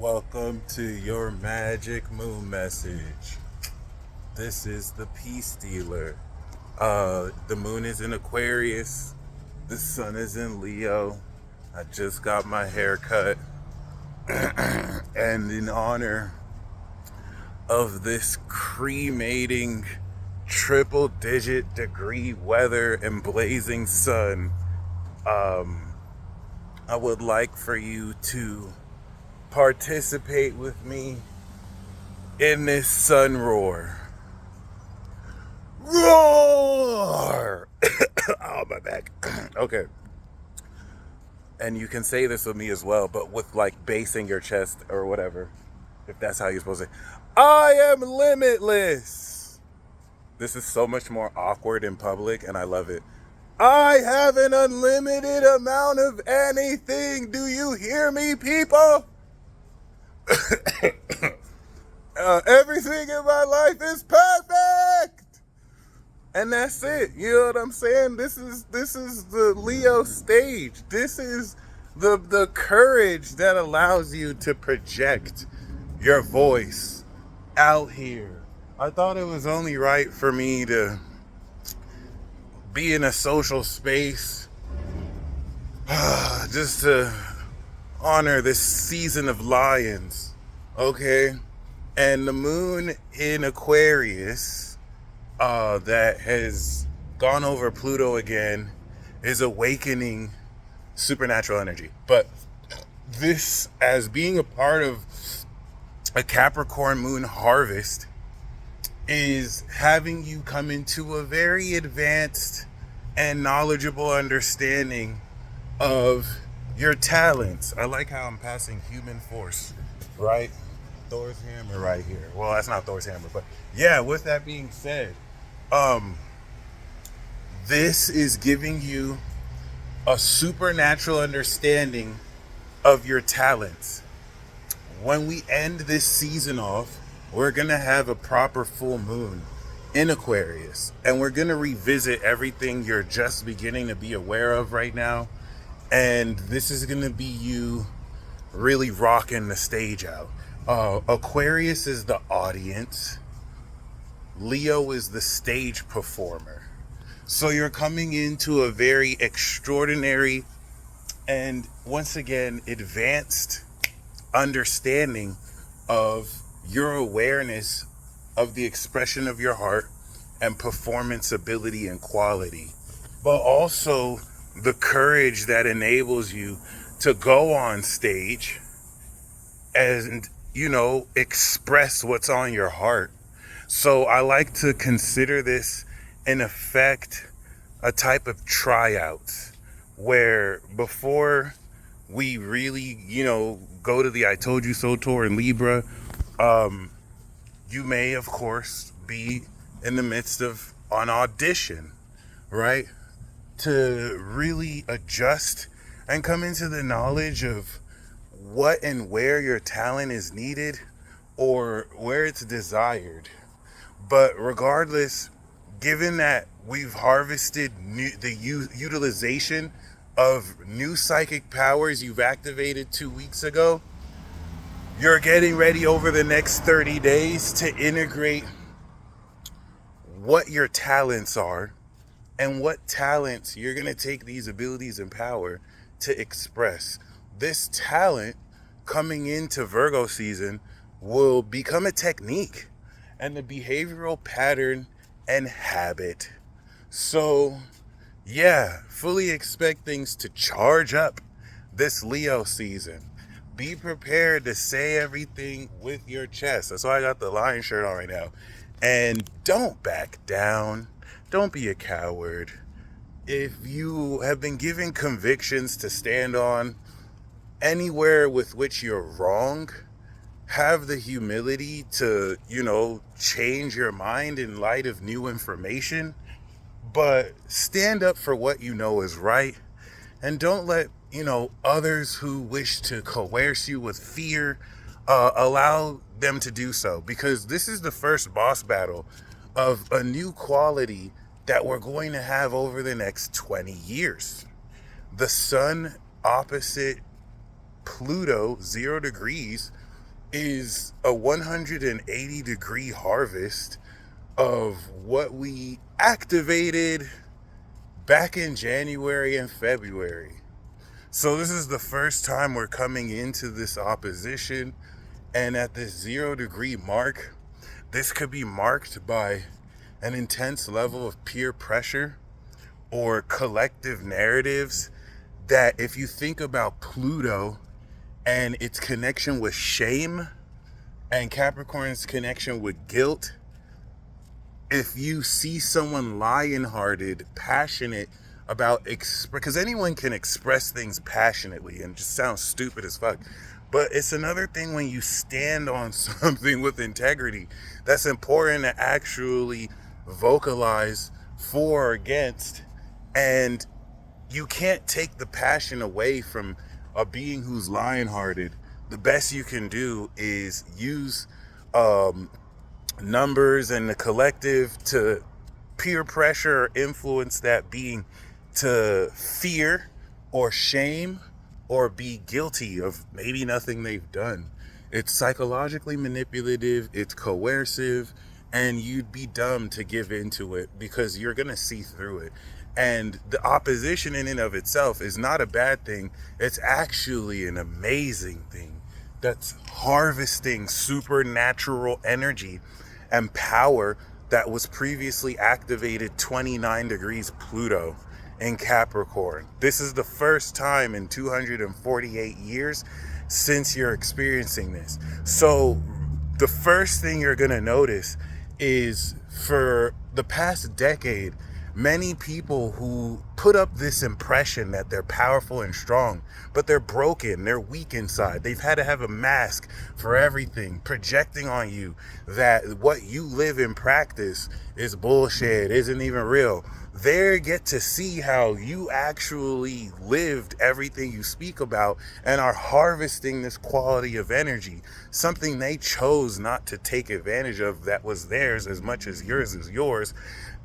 Welcome to your magic moon message. This is the peace dealer. The moon is in Aquarius. The sun is in Leo. I just got my hair cut. And in honor of this cremating triple digit degree weather and blazing sun, I would like for you to participate with me in this sun roar. Roar! Oh, my back. Okay. And you can say this with me as well, but with like bass in your chest or whatever, if that's how you're supposed to say. I am limitless. This is so much more awkward in public, and I love it. I have an unlimited amount of anything. Do you hear me, people? Everything in my life is perfect. And that's it. You know what I'm saying? This is the Leo stage. This is the courage that allows you to project your voice out here. I thought it was only right for me to be in a social space just to honor this season of lions. Okay? And the moon in Aquarius that has gone over Pluto again is awakening supernatural energy. But this, as being a part of a Capricorn moon harvest, is having you come into a very advanced and knowledgeable understanding of your talents. I like how I'm passing human force, right? Thor's hammer right here. Well, that's not Thor's hammer, but yeah, with that being said, this is giving you a supernatural understanding of your talents. When we end this season off, we're going to have a proper full moon in Aquarius, and we're going to revisit everything you're just beginning to be aware of right now. And this is going to be you really rocking the stage out. Aquarius is the audience. Leo is the stage performer. So you're coming into a very extraordinary and, once again, advanced understanding of your awareness of the expression of your heart and performance ability and quality, but also the courage that enables you to go on stage and, express what's on your heart. So I like to consider this, in effect, a type of tryout where before we really, go to the I Told You So tour in Libra, you may, of course, be in the midst of an audition, right? To really adjust and come into the knowledge of what and where your talent is needed or where it's desired. But regardless, given that we've harvested the utilization of new psychic powers you've activated 2 weeks ago, you're getting ready over the next 30 days to integrate what your talents are and what talents you're going to take these abilities and power to express. This talent coming into Virgo season will become a technique and a behavioral pattern and habit. So, yeah, fully expect things to charge up this Leo season. Be prepared to say everything with your chest. That's why I got the lion shirt on right now. And don't back down. Don't be a coward. If you have been given convictions to stand on anywhere with which you're wrong, have the humility to, change your mind in light of new information, but stand up for what you know is right, and don't let, others who wish to coerce you with fear, allow them to do so, because this is the first boss battle of a new quality that we're going to have over the next 20 years. The sun opposite Pluto, 0 degrees, is a 180-degree harvest of what we activated back in January and February. So this is the first time we're coming into this opposition, and at this 0-degree mark, this could be marked by an intense level of peer pressure or collective narratives that, if you think about Pluto and its connection with shame and Capricorn's connection with guilt, if you see someone lion-hearted, passionate about because anyone can express things passionately and just sounds stupid as fuck, but it's another thing when you stand on something with integrity that's important to actually vocalize for or against. And you can't take the passion away from a being who's lion-hearted. The best you can do is use numbers and the collective to peer pressure or influence that being to fear or shame or be guilty of maybe nothing they've done. It's psychologically manipulative, it's coercive, and you'd be dumb to give into it because you're gonna see through it. And the opposition in and of itself is not a bad thing. It's actually an amazing thing that's harvesting supernatural energy and power that was previously activated 29 degrees Pluto in Capricorn. This is the first time in 248 years since you're experiencing this. So the first thing you're going to notice is, for the past decade, many people who put up this impression that they're powerful and strong, but they're broken, they're weak inside. They've had to have a mask for everything, projecting on you that what you live in practice is bullshit, isn't even real. They get to see how you actually lived everything you speak about and are harvesting this quality of energy, something they chose not to take advantage of that was theirs as much as yours is yours.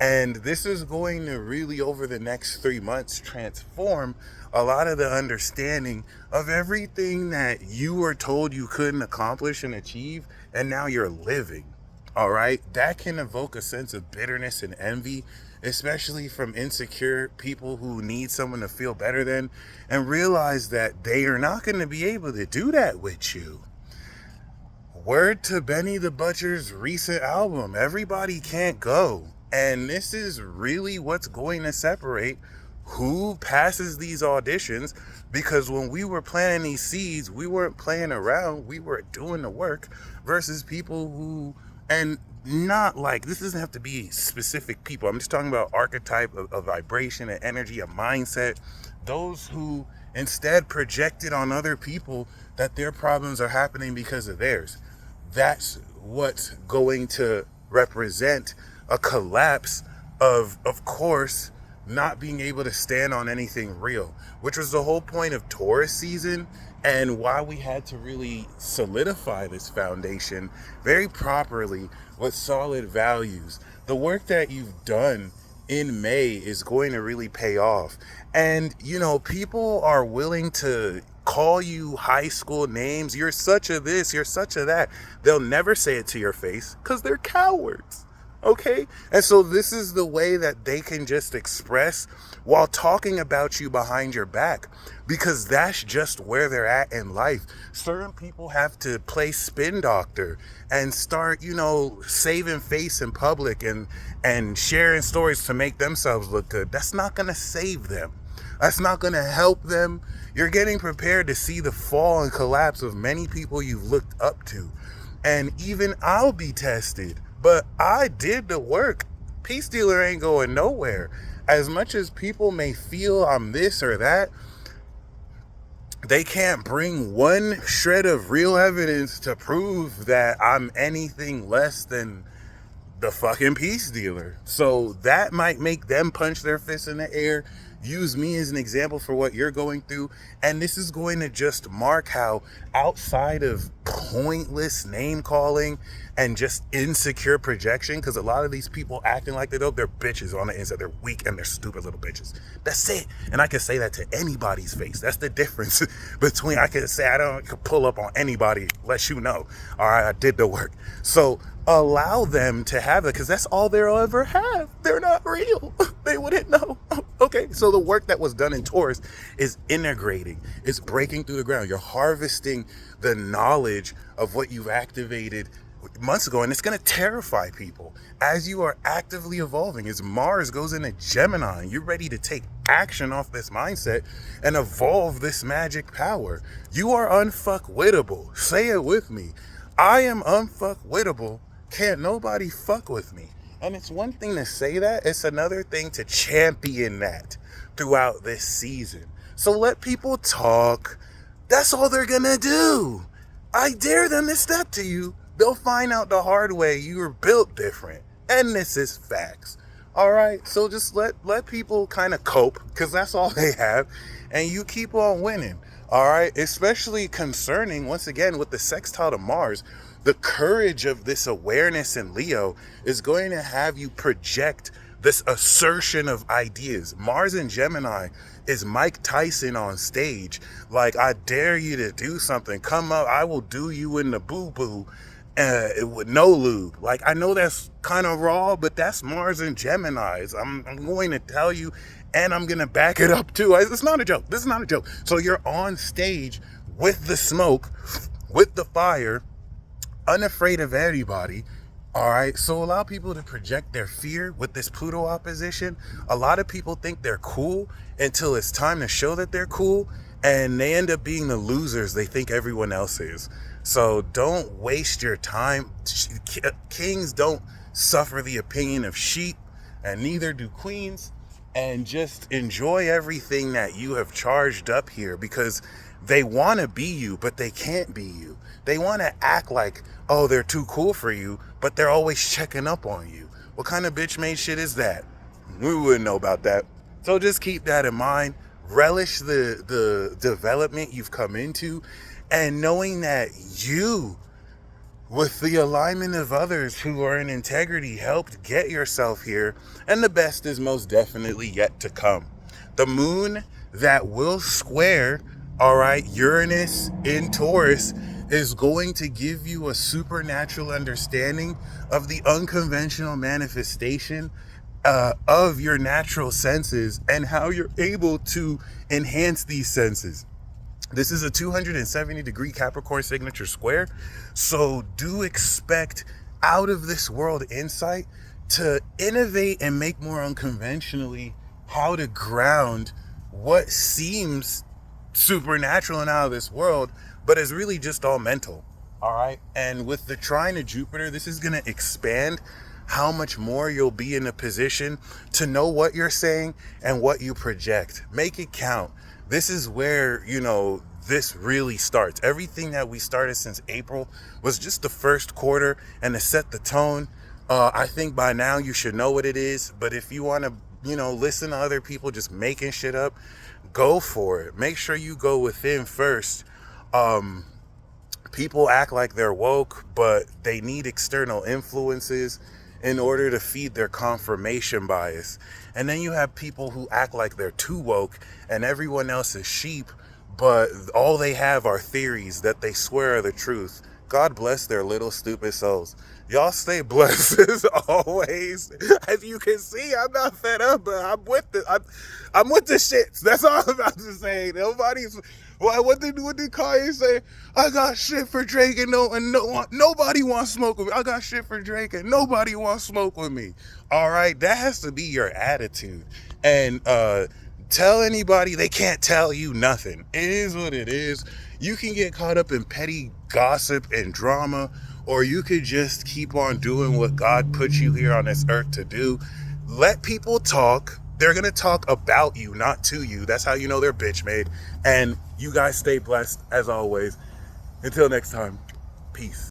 And this is going to really, over the next 3 months, transform a lot of the understanding of everything that you were told you couldn't accomplish and achieve, and now you're living. All right? That can evoke a sense of bitterness and envy, especially from insecure people who need someone to feel better than, and realize that they are not going to be able to do that with you. Word to Benny the Butcher's recent album, everybody can't go. And this is really what's going to separate who passes these auditions, because when we were planting these seeds, we weren't playing around, we were doing the work, versus people who, and not like, this doesn't have to be specific people, I'm just talking about archetype of vibration and energy, a mindset, those who instead projected on other people that their problems are happening because of theirs. That's what's going to represent a collapse of course, not being able to stand on anything real, which was the whole point of Taurus season and why we had to really solidify this foundation very properly with solid values. The work that you've done in May is going to really pay off. And, you know, people are willing to call you high school names. You're such a this, you're such a that. They'll never say it to your face because they're cowards. Okay? And so this is the way that they can just express while talking about you behind your back, because that's just where they're at in life. Certain people have to play spin doctor and start, you know, saving face in public and sharing stories to make themselves look good. That's not going to save them. That's not going to help them. You're getting prepared to see the fall and collapse of many people you've looked up to. And even I'll be tested. But I did the work. Peace Dealer ain't going nowhere. As much as people may feel I'm this or that, they can't bring one shred of real evidence to prove that I'm anything less than the fucking Peace Dealer. So that might make them punch their fists in the air, use me as an example for what you're going through. And this is going to just mark how, outside of pointless name calling and just insecure projection, because a lot of these people acting like they're bitches on the inside. They're weak and they're stupid little bitches. That's it. And I can say that to anybody's face. That's the difference between, I can say, I can pull up on anybody, let you know, all right, I did the work. So allow them to have it, because that's all they'll ever have. They're not real. They wouldn't know. Okay, so the work that was done in Taurus is integrating, is breaking through the ground. You're harvesting the knowledge of what you've activated months ago, and it's going to terrify people as you are actively evolving. As Mars goes into Gemini, you're ready to take action off this mindset and evolve this magic power. You are unfuckwittable. Say it with me. I am unfuckwittable. Can't nobody fuck with me. And it's one thing to say that, it's another thing to champion that throughout this season. So let people talk. That's all they're gonna do. I dare them to step to you. They'll find out the hard way you were built different. And this is facts. All right, so just let people kind of cope, because that's all they have, and you keep on winning. All right, especially concerning, once again, with the sextile to Mars, the courage of this awareness in Leo is going to have you project this assertion of ideas. Mars in Gemini is Mike Tyson on stage. Like, I dare you to do something. Come up, I will do you in the boo-boo. With no lube. Like, I know that's kind of raw, but that's Mars and Geminis. I'm going to tell you, and I'm going to back it up too. It's not a joke. This is not a joke. So you're on stage with the smoke, with the fire, unafraid of anybody. All right, so allow people to project their fear with this Pluto opposition. A lot of people think they're cool until it's time to show that they're cool, and they end up being the losers they think everyone else is. So don't waste your time. Kings don't suffer the opinion of sheep, and neither do queens. And just enjoy everything that you have charged up here, because they want to be you, but they can't be you. They want to act like, oh, they're too cool for you, but they're always checking up on you. What kind of bitch made shit is that? We wouldn't know about that. So just keep that in mind. Relish the development you've come into, and knowing that you, with the alignment of others who are in integrity, helped get yourself here, and the best is most definitely yet to come. The moon that will square, all right, Uranus in Taurus is going to give you a supernatural understanding of the unconventional manifestation of your natural senses and how you're able to enhance these senses. This is a 270-degree Capricorn signature square, so do expect out of this world insight to innovate and make more unconventionally how to ground what seems supernatural and out of this world, but is really just all mental. All right, and with the trine of Jupiter, this is going to expand how much more you'll be in a position to know what you're saying and what you project. Make it count. This is where, this really starts. Everything that we started since April was just the first quarter, and to set the tone. I think by now you should know what it is, but if you want to, listen to other people just making shit up, go for it. Make sure you go within first. People act like they're woke, but they need external influences in order to feed their confirmation bias. And then you have people who act like they're too woke and everyone else is sheep, but all they have are theories that they swear are the truth. God bless their little stupid souls. Y'all stay blessed as always. As you can see, I'm not fed up, but I'm with the shits. That's all I'm about to say. What did Kanye say? I got shit for Drake and nobody wants to smoke with me. I got shit for Drake and nobody wants to smoke with me. All right, that has to be your attitude. And tell anybody they can't tell you nothing. It is what it is. You can get caught up in petty gossip and drama, or you could just keep on doing what God put you here on this earth to do. Let people talk. They're going to talk about you, not to you. That's how you know they're bitch made. And you guys stay blessed as always. Until next time, peace.